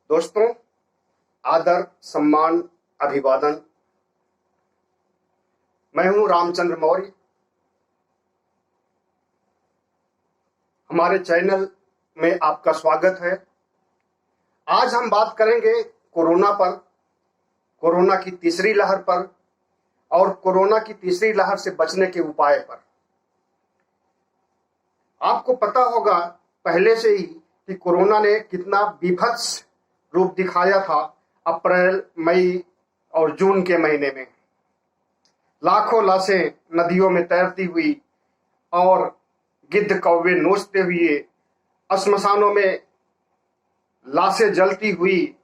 दोस्तों, आदर, सम्मान, अभिवादन। मैं हूं रामचंद्र मौर्य। हमारे चैनल में आपका स्वागत है। आज हम बात करेंगे कोरोना पर, कोरोना की तीसरी लहर पर और कोरोना की तीसरी लहर से बचने के उपाय पर। आपको पता होगा पहले से ही कि कोरोना ने कितना बीभत्स रूप दिखाया था। अप्रैल, मई और जून के महीने में लाखों लाशें नदियों में तैरती हुई और गिद्ध कौवे नोचते हुए, श्मशानों में लाशें जलती हुई,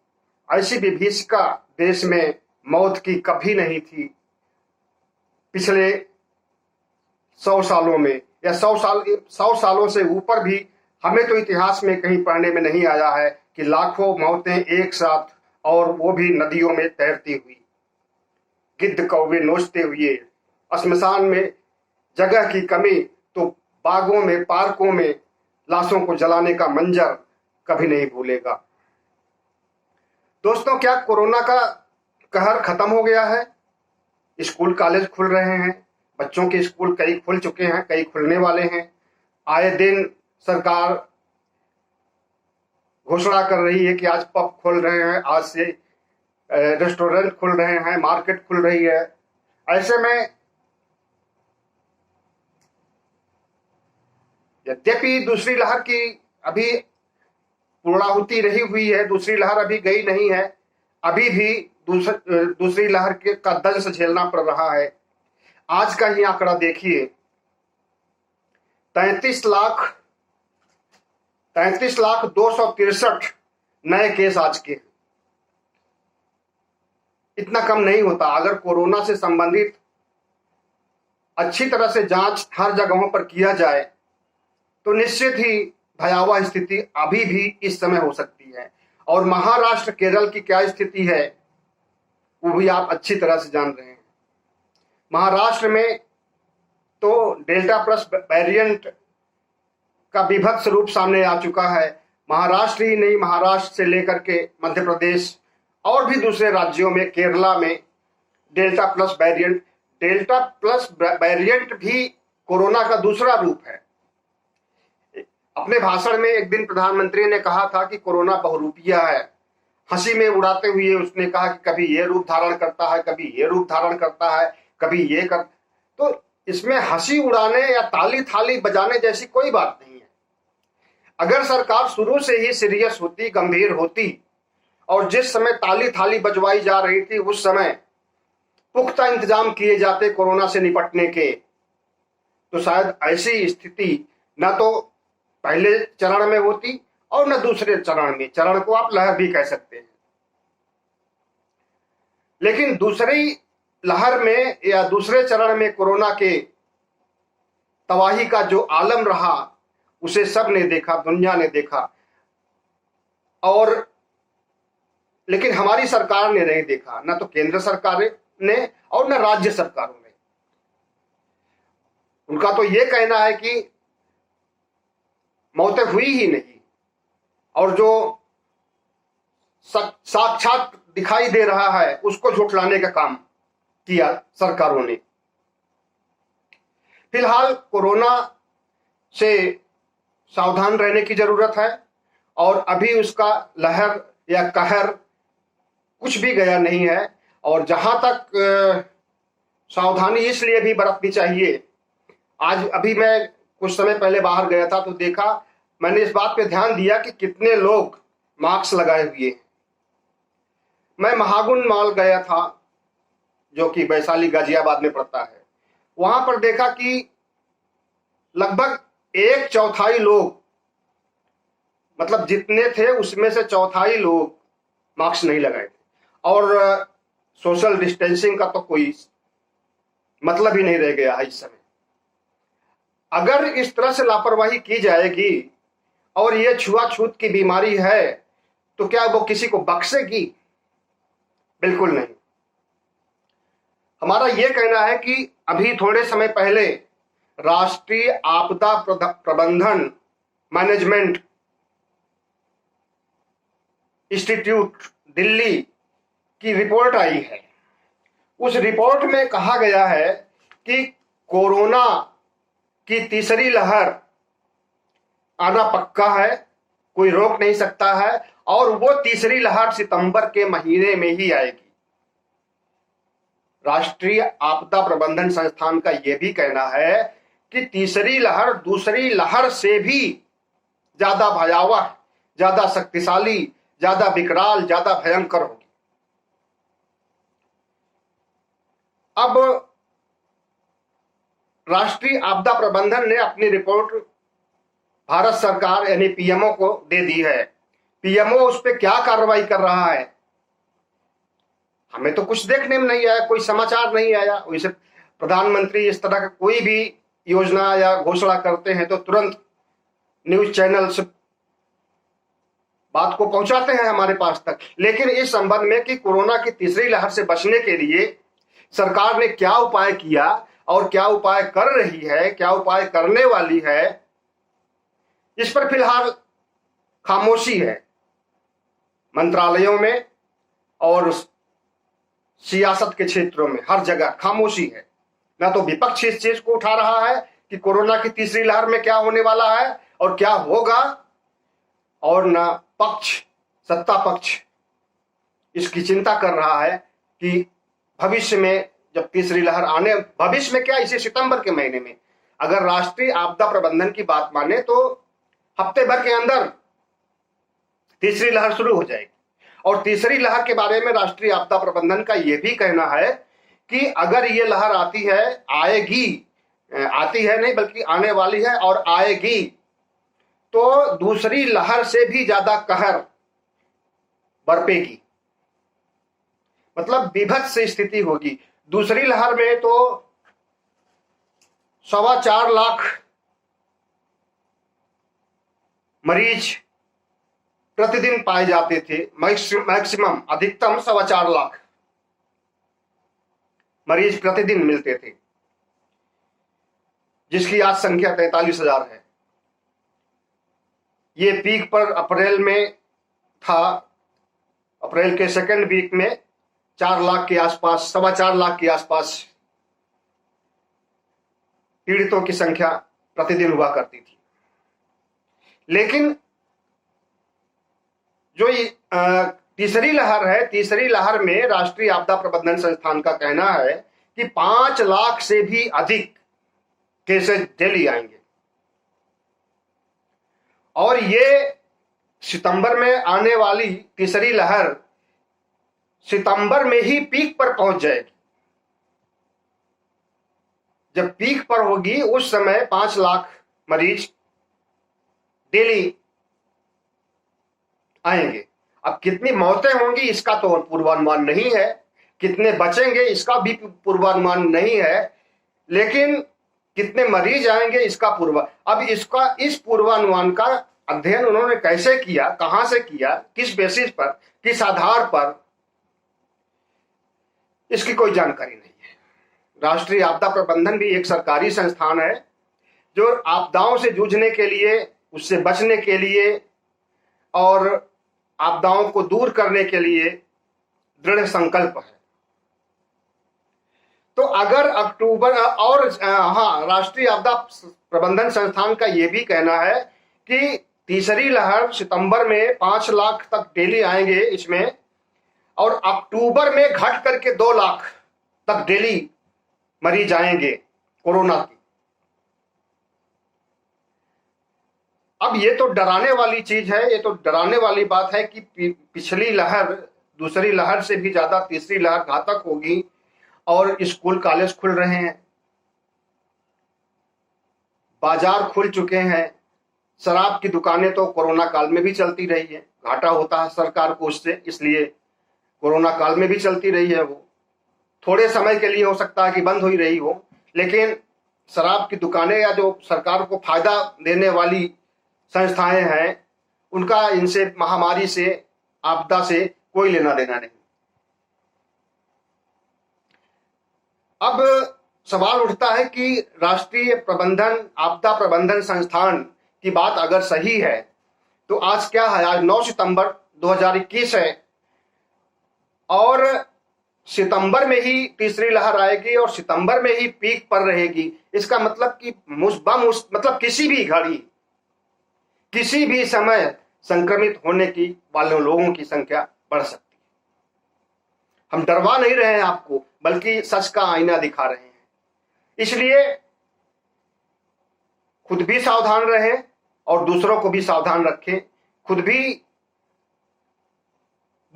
ऐसी विभीषिका देश में मौत की कभी नहीं थी। पिछले 100 सालों में या 100 सालों से ऊपर भी हमें तो इतिहास में कहीं पढ़ने में नहीं आया है कि लाखों मौतें एक साथ, और वो भी नदियों में तैरती हुई, गिद्ध कौवे नोचते हुए। श्मशान में जगह की कमी तो बागों में, पार्कों में लाशों को जलाने का मंजर कभी नहीं भूलेगा। दोस्तों, क्या कोरोना का कहर खत्म हो गया है? स्कूल कॉलेज खुल रहे हैं, बच्चों के स्कूल कई खुल चुके हैं, कई खुलने वाले हैं। आए दिन सरकार घोषणा कर रही है कि आज पब खोल रहे हैं, आज से रेस्टोरेंट खुल रहे हैं, मार्केट खुल रही है। ऐसे में यद्यपि दूसरी लहर की अभी पूर्णाहुति रही हुई है, दूसरी लहर अभी गई नहीं है, अभी भी दूसरी लहर का दंश झेलना पड़ रहा है। आज का ही आंकड़ा देखिए, 33,263 नए केस आज के। इतना कम नहीं होता। अगर कोरोना से संबंधित अच्छी तरह से जांच हर जगहों पर किया जाए तो निश्चित ही भयावह स्थिति अभी भी इस समय हो सकती है। और महाराष्ट्र, केरल की क्या स्थिति है वो भी आप अच्छी तरह से जान रहे हैं। महाराष्ट्र में तो डेल्टा प्लस वेरिएंट का विभत्स रूप सामने आ चुका है। महाराष्ट्र ही नहीं, महाराष्ट्र से लेकर के मध्य प्रदेश और भी दूसरे राज्यों में, केरला में डेल्टा प्लस वेरिएंट भी कोरोना का दूसरा रूप है। अपने भाषण में एक दिन प्रधानमंत्री ने कहा था कि कोरोना बहुरूपिया है। हंसी में उड़ाते हुए उसने कहा कि कभी ये रूप धारण करता है, कभी ये रूप धारण करता है, कभी ये कर। तो इसमें हंसी उड़ाने या ताली थाली बजाने जैसी कोई बात नहीं है। अगर सरकार शुरू से ही सीरियस होती, गंभीर होती और जिस समय ताली थाली बजवाई जा रही थी उस समय पुख्ता इंतजाम किए जाते कोरोना से निपटने के, तो शायद ऐसी स्थिति न तो पहले चरण में होती और न दूसरे चरण में। चरण को आप लहर भी कह सकते हैं। लेकिन दूसरी लहर में या दूसरे चरण में कोरोना के तबाही का जो आलम रहा उसे सब ने देखा, दुनिया ने देखा। और लेकिन हमारी सरकार ने नहीं देखा, न तो केंद्र सरकार ने और न राज्य सरकारों ने। उनका तो ये कहना है कि मौतें हुई ही नहीं, और जो साक्षात दिखाई दे रहा है उसको झुठलाने का काम किया सरकारों ने। फिलहाल कोरोना से सावधान रहने की जरूरत है, और अभी उसका लहर या कहर कुछ भी गया नहीं है। और जहां तक सावधानी इसलिए भी बरतनी चाहिए, आज अभी मैं कुछ समय पहले बाहर गया था तो देखा, मैंने इस बात पे ध्यान दिया कि कितने लोग मास्क लगाए हुए हैं। मैं महागुन मॉल गया था जो कि वैशाली गाजियाबाद में पड़ता है। वहां पर देखा कि लगभग 1/4 लोग, मतलब जितने थे उसमें से 1/4 लोग मास्क नहीं लगाए थे। और सोशल डिस्टेंसिंग का तो कोई मतलब ही नहीं रह गया है इस समय। अगर इस तरह से लापरवाही की जाएगी और ये छुआछूत की बीमारी है तो क्या वो किसी को बख्शेगी? बिल्कुल नहीं। हमारा यह कहना है कि अभी थोड़े समय पहले राष्ट्रीय आपदा प्रबंधन मैनेजमेंट इंस्टीट्यूट दिल्ली की रिपोर्ट आई है। उस रिपोर्ट में कहा गया है कि कोरोना की तीसरी लहर आना पक्का है, कोई रोक नहीं सकता है, और वो तीसरी लहर सितंबर के महीने में ही आएगी। राष्ट्रीय आपदा प्रबंधन संस्थान का यह भी कहना है कि तीसरी लहर दूसरी लहर से भी ज्यादा भयावह, ज्यादा शक्तिशाली, ज्यादा विकराल, ज्यादा भयंकर होगी। अब राष्ट्रीय आपदा प्रबंधन ने अपनी रिपोर्ट भारत सरकार यानी पीएमओ को दे दी है। पीएमओ उस पर क्या कार्रवाई कर रहा है, हमें तो कुछ देखने में नहीं आया, कोई समाचार नहीं आया। वैसे प्रधानमंत्री इस तरह का कोई भी योजना या घोषणा करते हैं तो तुरंत न्यूज चैनल्स बात को पहुंचाते हैं हमारे पास तक। लेकिन इस संबंध में कि कोरोना की तीसरी लहर से बचने के लिए सरकार ने क्या उपाय किया और क्या उपाय कर रही है, क्या उपाय करने वाली है, इस पर फिलहाल खामोशी है। मंत्रालयों में और सियासत के क्षेत्रों में हर जगह खामोशी है। ना तो विपक्ष इस चीज को उठा रहा है कि कोरोना की तीसरी लहर में क्या होने वाला है और क्या होगा, और ना पक्ष, सत्ता पक्ष इसकी चिंता कर रहा है कि भविष्य में जब तीसरी लहर आने, भविष्य में क्या, इसी सितंबर के महीने में अगर राष्ट्रीय आपदा प्रबंधन की बात माने तो हफ्ते भर के अंदर तीसरी लहर शुरू हो जाएगी। और तीसरी लहर के बारे में राष्ट्रीय आपदा प्रबंधन का यह भी कहना है कि अगर ये लहर आती है, आती है नहीं बल्कि आने वाली है और आएगी, तो दूसरी लहर से भी ज्यादा कहर बरपेगी, मतलब बीभत्स स्थिति होगी। दूसरी लहर में तो 4.25 लाख मरीज प्रतिदिन पाए जाते थे, मैक्सिमम अधिकतम 4.25 लाख मरीज प्रतिदिन मिलते थे, जिसकी आज संख्या 43,000 है। ये पीक पर अप्रैल में था, अप्रैल के सेकंड वीक में 4 लाख के आसपास, 4.25 लाख के आसपास पीड़ितों की संख्या प्रतिदिन हुआ करती थी। लेकिन जो तीसरी लहर है, तीसरी लहर में राष्ट्रीय आपदा प्रबंधन संस्थान का कहना है कि 5 लाख से भी अधिक केसेस डेली आएंगे, और ये सितंबर में आने वाली तीसरी लहर सितंबर में ही पीक पर पहुंच जाएगी। जब पीक पर होगी उस समय 5 लाख मरीज डेली आएंगे। अब कितनी मौतें होंगी इसका तो पूर्वानुमान नहीं है, कितने बचेंगे इसका भी पूर्वानुमान नहीं है, लेकिन कितने मरीज आएंगे इसका अब इस पूर्वानुमान का अध्ययन उन्होंने कैसे किया, कहां से किया, किस बेसिस पर, किस आधार पर, इसकी कोई जानकारी नहीं है। राष्ट्रीय आपदा प्रबंधन भी एक सरकारी संस्थान है जो आपदाओं से जूझने के लिए, उससे बचने के लिए और आपदाओं को दूर करने के लिए दृढ़ संकल्प है। तो अगर अक्टूबर और राष्ट्रीय आपदा प्रबंधन संस्थान का यह भी कहना है कि तीसरी लहर सितंबर में 5 लाख तक डेली आएंगे इसमें, और अक्टूबर में घट करके 2 लाख तक डेली मरीज आएंगे कोरोना की। अब ये तो डराने वाली चीज है, ये तो डराने वाली बात है कि पिछली लहर, दूसरी लहर से भी ज्यादा तीसरी लहर घातक होगी, और स्कूल कॉलेज खुल रहे हैं, बाजार खुल चुके हैं, शराब की दुकानें तो कोरोना काल में भी चलती रही है, घाटा होता है सरकार को उससे, इसलिए कोरोना काल में भी चलती रही है। वो थोड़े समय के लिए हो सकता है कि बंद हो ही रही हो, लेकिन शराब की दुकानें या जो सरकार को फायदा देने वाली संस्थाएं हैं, उनका इनसे, महामारी से, आपदा से कोई लेना देना नहीं। अब सवाल उठता है कि राष्ट्रीय आपदा प्रबंधन संस्थान की बात अगर सही है तो आज क्या है, आज 9 सितंबर 2021 है और सितंबर में ही तीसरी लहर आएगी और सितंबर में ही पीक पर रहेगी। इसका मतलब कि मतलब किसी भी घड़ी, किसी भी समय संक्रमित होने की वाले लोगों की संख्या बढ़ सकती है। हम डरवा नहीं रहे हैं आपको, बल्कि सच का आईना दिखा रहे हैं। इसलिए खुद भी सावधान रहें और दूसरों को भी सावधान रखें। खुद भी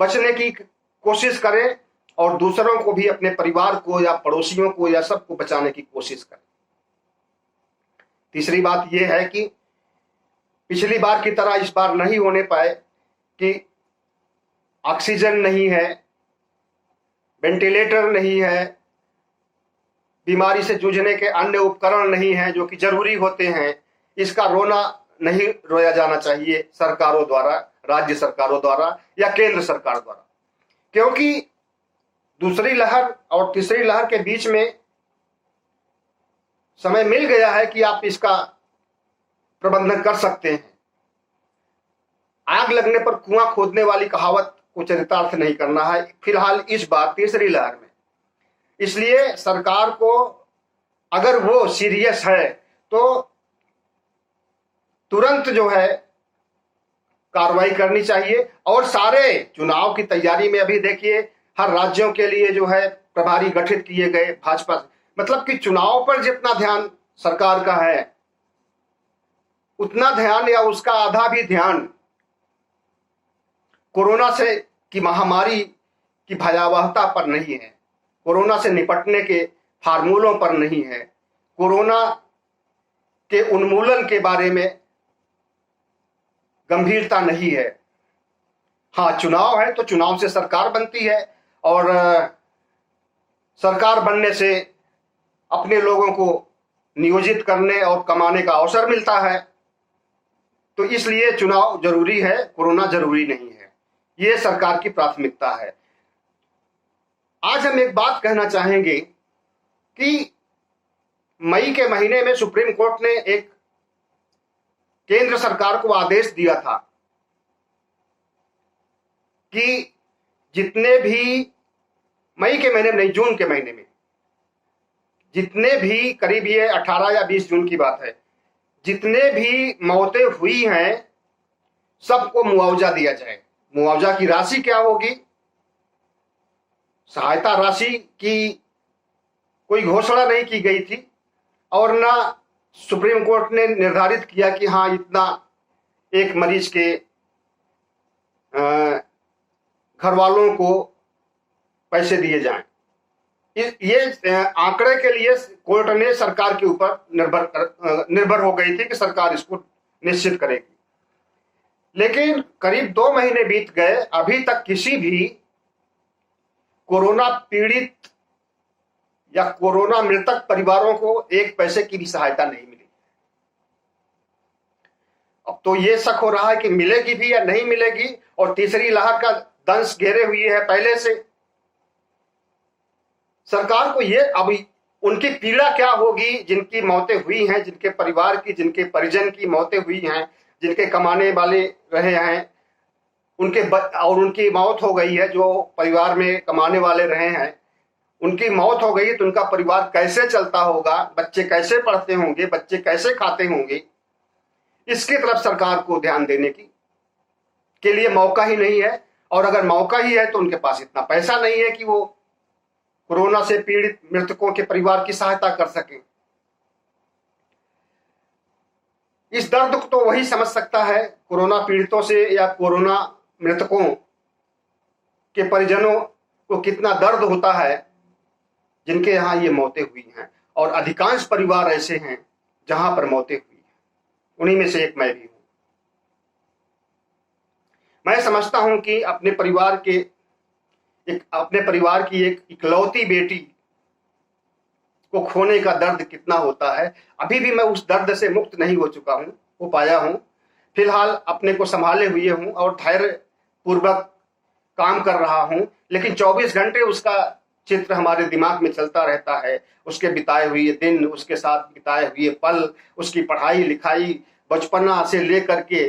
बचने की कोशिश करें और दूसरों को भी, अपने परिवार को या पड़ोसियों को या सबको बचाने की कोशिश करें। तीसरी बात यह है कि पिछली बार की तरह इस बार नहीं होने पाए कि ऑक्सीजन नहीं है, वेंटिलेटर नहीं है, बीमारी से जूझने के अन्य उपकरण नहीं हैं जो कि जरूरी होते हैं। इसका रोना नहीं रोया जाना चाहिए सरकारों द्वारा, राज्य सरकारों द्वारा या केंद्र सरकार द्वारा, क्योंकि दूसरी लहर और तीसरी लहर के बीच में समय मिल गया है कि आप इसका प्रबंधन कर सकते हैं। आग लगने पर कुआं खोदने वाली कहावत को चरितार्थ नहीं करना है फिलहाल इस बार तीसरी लहर में। इसलिए सरकार को अगर वो सीरियस है तो तुरंत जो है कार्रवाई करनी चाहिए। और सारे चुनाव की तैयारी में अभी देखिए हर राज्यों के लिए जो है प्रभारी गठित किए गए भाजपा, मतलब कि चुनाव पर जितना ध्यान सरकार का है उतना ध्यान या उसका आधा भी ध्यान कोरोना से की महामारी की भयावहता पर नहीं है, कोरोना से निपटने के फार्मूलों पर नहीं है, कोरोना के उन्मूलन के बारे में गंभीरता नहीं है। हाँ, चुनाव है तो चुनाव से सरकार बनती है और सरकार बनने से अपने लोगों को नियोजित करने और कमाने का अवसर मिलता है। तो इसलिए चुनाव जरूरी है, कोरोना जरूरी नहीं है। ये सरकार की प्राथमिकता है। आज हम एक बात कहना चाहेंगे कि मई के महीने में सुप्रीम कोर्ट ने एक केंद्र सरकार को आदेश दिया था कि जितने भी मई के महीने में नहीं, जून के महीने में जितने भी, करीब ये 18 या 20 जून की बात है, जितने भी मौतें हुई हैं सबको मुआवजा दिया जाए। मुआवजा की राशि क्या होगी, सहायता राशि की कोई घोषणा नहीं की गई थी और ना सुप्रीम कोर्ट ने निर्धारित किया कि हाँ इतना एक मरीज के घर वालों को पैसे दिए जाएं। ये आंकड़े के लिए कोर्ट ने सरकार के ऊपर निर्भर हो गई थी कि सरकार इसको निश्चित करेगी। लेकिन करीब 2 महीने बीत गए, अभी तक किसी भी कोरोना पीड़ित या कोरोना मृतक परिवारों को एक पैसे की भी सहायता नहीं मिली। अब तो ये शक हो रहा है कि मिलेगी भी या नहीं मिलेगी, और तीसरी लहर का दंश घेरे हुए है पहले से। सरकार को ये, अभी उनकी पीड़ा क्या होगी जिनकी मौतें हुई हैं, जिनके परिवार की, जिनके परिजन की मौतें हुई हैं, जिनके कमाने वाले रहे हैं और उनकी मौत हो गई है, जो परिवार में कमाने वाले रहे हैं उनकी मौत हो गई, तो उनका परिवार कैसे चलता होगा, बच्चे कैसे पढ़ते होंगे, बच्चे कैसे खाते होंगे, इसकी तरफ सरकार को ध्यान देने के लिए मौका ही नहीं है। और अगर मौका ही है तो उनके पास इतना पैसा नहीं है कि वो कोरोना से पीड़ित मृतकों के परिवार की सहायता कर सके। इस दर्द को तो वही समझ सकता है, कोरोना पीड़ितों से या कोरोना मृतकों के परिजनों को कितना दर्द होता है जिनके यहाँ ये मौतें हुई हैं। और अधिकांश परिवार ऐसे हैं जहां पर मौतें हुई हैं, उन्हीं में से एक मैं भी हूं। मैं समझता हूं कि अपने परिवार की एक इकलौती बेटी को खोने का दर्द कितना होता है। अभी भी मैं उस दर्द से मुक्त नहीं हो पाया हूं। फिलहाल अपने को संभाले हुए हूं और धैर्य पूर्वक काम कर रहा हूं, लेकिन 24 घंटे उसका चित्र हमारे दिमाग में चलता रहता है। उसके बिताए हुए दिन, उसके साथ बिताए हुए पल, उसकी पढ़ाई लिखाई, बचपना से लेकर के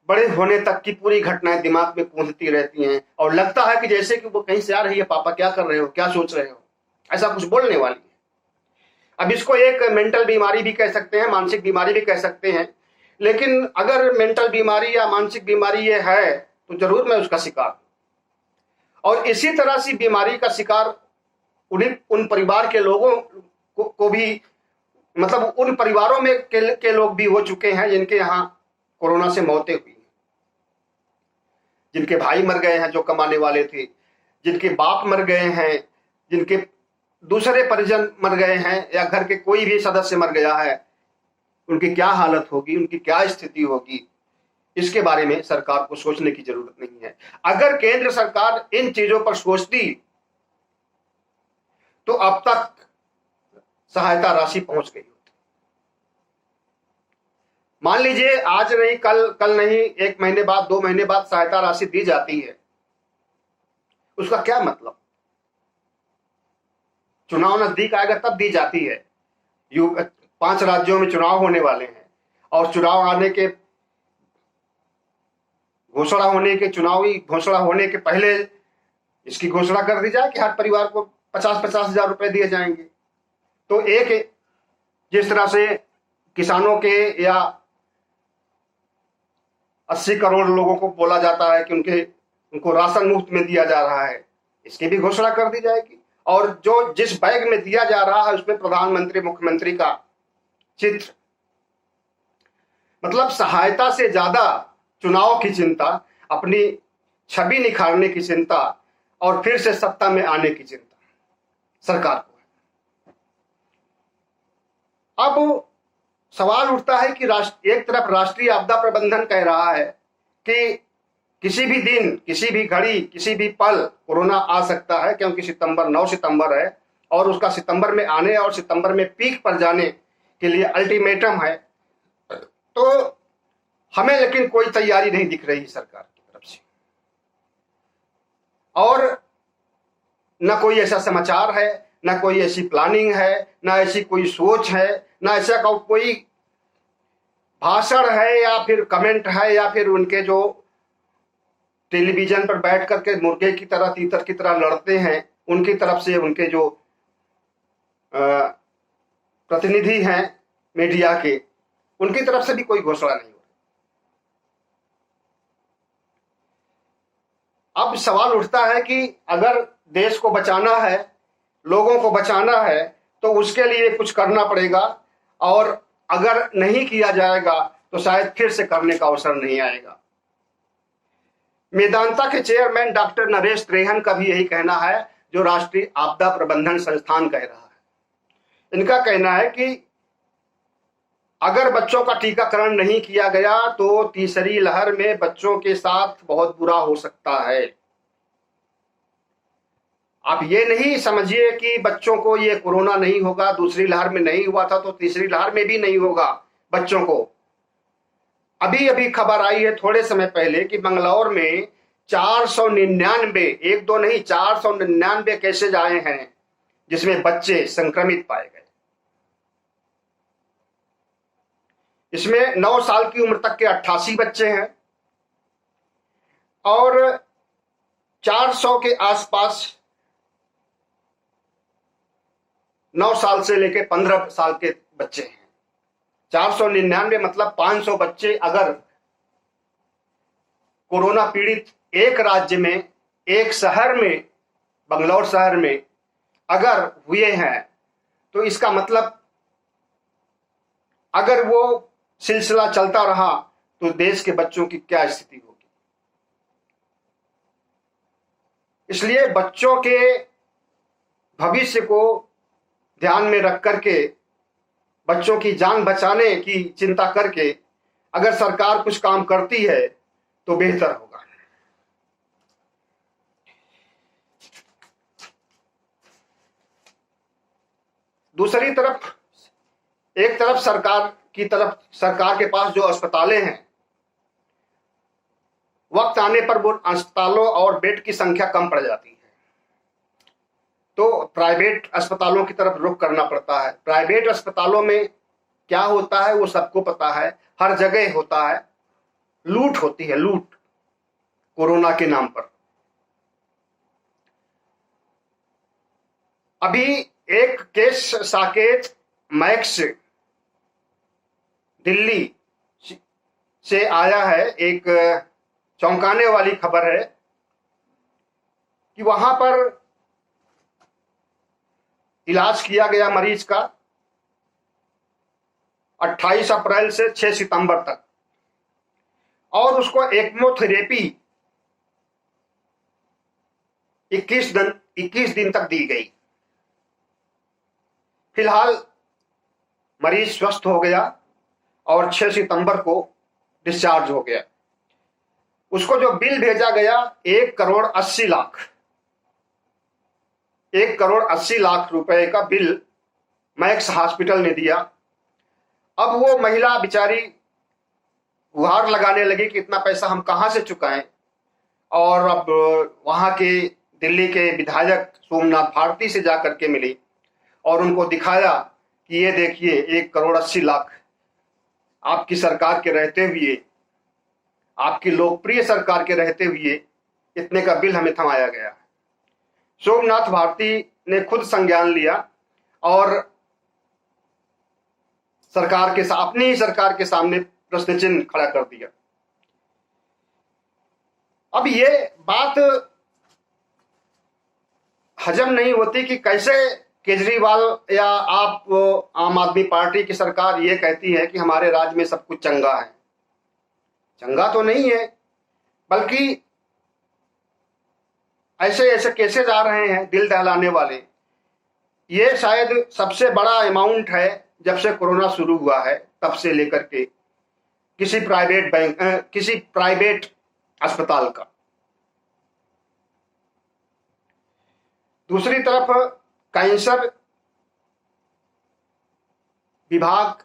बड़े होने तक की पूरी घटनाएं दिमाग में गूंजती रहती हैं और लगता है कि जैसे कि वो कहीं से आ रही है, पापा क्या कर रहे हो, क्या सोच रहे हो, ऐसा कुछ बोलने वाली है। अब इसको एक मेंटल बीमारी भी कह सकते हैं, मानसिक बीमारी भी कह सकते हैं, लेकिन अगर मेंटल बीमारी या मानसिक बीमारी ये है तो जरूर मैं उसका शिकार हूं। और इसी तरह से बीमारी का शिकार उन परिवार के लोगों को भी, मतलब उन परिवारों में के लोग भी हो चुके हैं जिनके यहाँ कोरोना से मौतें हुई, जिनके भाई मर गए हैं जो कमाने वाले थे, जिनके बाप मर गए हैं, जिनके दूसरे परिजन मर गए हैं, या घर के कोई भी सदस्य मर गया है, उनकी क्या हालत होगी, उनकी क्या स्थिति होगी, इसके बारे में सरकार को सोचने की जरूरत नहीं है। अगर केंद्र सरकार इन चीजों पर सोचती तो अब तक सहायता राशि पहुंच गई होती। मान लीजिए आज नहीं, कल नहीं, 1 महीने बाद, 2 महीने बाद सहायता राशि दी जाती है, उसका क्या मतलब? चुनाव नजदीक आएगा तब दी जाती है। 5 राज्यों में चुनाव होने वाले हैं और चुनावी घोषणा होने के पहले इसकी घोषणा कर दी जाए कि हर परिवार को 50-50 हजार रुपए दिए जाएंगे। तो एक, जिस तरह से किसानों के या 80 करोड़ लोगों को बोला जाता है कि उनको राशन मुफ्त में दिया जा रहा है, इसकी भी घोषणा कर दी जाएगी। और जो जिस बैग में दिया जा रहा है उसमें प्रधानमंत्री, मुख्यमंत्री का चित्र, मतलब सहायता से ज्यादा चुनाव की चिंता, अपनी छवि निखारने की चिंता और फिर से सत्ता में आने की चिंता सरकार को है। अब सवाल उठता है कि एक तरफ राष्ट्रीय आपदा प्रबंधन कह रहा है कि किसी भी दिन, किसी भी घड़ी, किसी भी पल कोरोना आ सकता है, क्योंकि 9 सितंबर है और उसका सितंबर में आने और सितंबर में पीक पर जाने के लिए अल्टीमेटम है। तो हमें लेकिन कोई तैयारी नहीं दिख रही सरकार की तरफ से, और न कोई ऐसा समाचार है, न कोई ऐसी प्लानिंग है, न ऐसी कोई सोच है, न ऐसा कोई भाषण है या फिर कमेंट है, या फिर उनके जो टेलीविजन पर बैठ करके मुर्गे की तरह, तीतर की तरह लड़ते हैं, उनकी तरफ से, उनके जो प्रतिनिधि हैं मीडिया के, उनकी तरफ से भी कोई घोषणा नहीं हो रही। अब सवाल उठता है कि अगर देश को बचाना है, लोगों को बचाना है, तो उसके लिए कुछ करना पड़ेगा, और अगर नहीं किया जाएगा तो शायद फिर से करने का अवसर नहीं आएगा। मेदांता के चेयरमैन डॉक्टर नरेश त्रेहन का भी यही कहना है, जो राष्ट्रीय आपदा प्रबंधन संस्थान कह रहा है। इनका कहना है कि अगर बच्चों का टीकाकरण नहीं किया गया तो तीसरी लहर में बच्चों के साथ बहुत बुरा हो सकता है। आप ये नहीं समझिए कि बच्चों को ये कोरोना नहीं होगा, दूसरी लहर में नहीं हुआ था तो तीसरी लहर में भी नहीं होगा बच्चों को। अभी अभी खबर आई है थोड़े समय पहले कि बंगलौर में 499, 1-2 नहीं, 499 केसेज आए हैं जिसमें बच्चे संक्रमित पाए गए। इसमें 9 साल की उम्र तक के 88 बच्चे हैं और 400 के आसपास 9 साल से लेकर 15 साल के बच्चे हैं। 499 मतलब 500 बच्चे अगर कोरोना पीड़ित एक राज्य में, एक शहर में, बंगलौर शहर में अगर हुए हैं, तो इसका मतलब अगर वो सिलसिला चलता रहा तो देश के बच्चों की क्या स्थिति होगी। इसलिए बच्चों के भविष्य को ध्यान में रख करके, बच्चों की जान बचाने की चिंता करके अगर सरकार कुछ काम करती है तो बेहतर होगा। दूसरी तरफ, एक तरफ सरकार के पास जो अस्पतालें हैं, वक्त आने पर वो अस्पतालों और बेड की संख्या कम पड़ जाती है, तो प्राइवेट अस्पतालों की तरफ रुख करना पड़ता है। प्राइवेट अस्पतालों में क्या होता है वो सबको पता है, हर जगह होता है। लूट होती है, लूट कोरोना के नाम पर। अभी एक केस साकेत मैक्स दिल्ली से आया है, एक चौंकाने वाली खबर है कि वहां पर इलाज किया गया मरीज का 28 अप्रैल से 6 सितंबर तक, और उसको एक्मोथेरेपी 21 दिन तक दी गई। फिलहाल मरीज स्वस्थ हो गया और 6 सितंबर को डिस्चार्ज हो गया। उसको जो बिल भेजा गया 1,80,00,000 1,80,00,000 रुपए का बिल मैक्स हॉस्पिटल ने दिया। अब वो महिला बेचारी गुहार लगाने लगी कि इतना पैसा हम कहां से चुकाएं, और अब वहां के दिल्ली के विधायक सोमनाथ भारती से जाकर के मिली और उनको दिखाया कि ये देखिए 1,80,00,000 आपकी सरकार के रहते हुए, आपकी लोकप्रिय सरकार के रहते हुए इतने का बिल हमें थमाया गया। सोमनाथ भारती ने खुद संज्ञान लिया और अपनी ही सरकार के सामने प्रश्न चिन्ह खड़ा कर दिया। अब ये बात हजम नहीं होती कि कैसे केजरीवाल या आप आम आदमी पार्टी की सरकार ये कहती है कि हमारे राज्य में सब कुछ चंगा है। चंगा तो नहीं है, बल्कि ऐसे ऐसे केसेस आ रहे हैं दिल दहलाने वाले। ये शायद सबसे बड़ा अमाउंट है जब से कोरोना शुरू हुआ है तब से लेकर के किसी प्राइवेट अस्पताल का। दूसरी तरफ कैंसर विभाग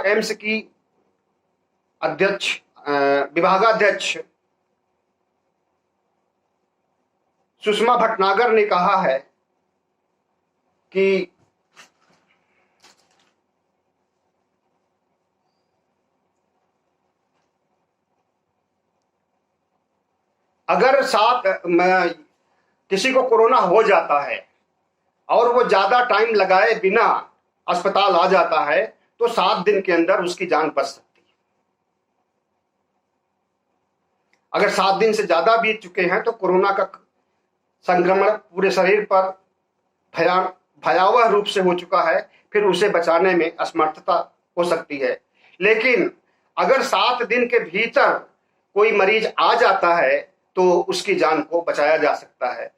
एम्स की विभागाध्यक्ष सुषमा भटनागर ने कहा है कि अगर किसी को कोरोना हो जाता है और वो ज्यादा टाइम लगाए बिना अस्पताल आ जाता है तो 7 दिन के अंदर उसकी जान बच सकती है। अगर 7 दिन से ज्यादा बीत चुके हैं तो कोरोना का संक्रमण पूरे शरीर पर भयावह रूप से हो चुका है, फिर उसे बचाने में असमर्थता हो सकती है। लेकिन अगर 7 दिन के भीतर कोई मरीज आ जाता है तो उसकी जान को बचाया जा सकता है।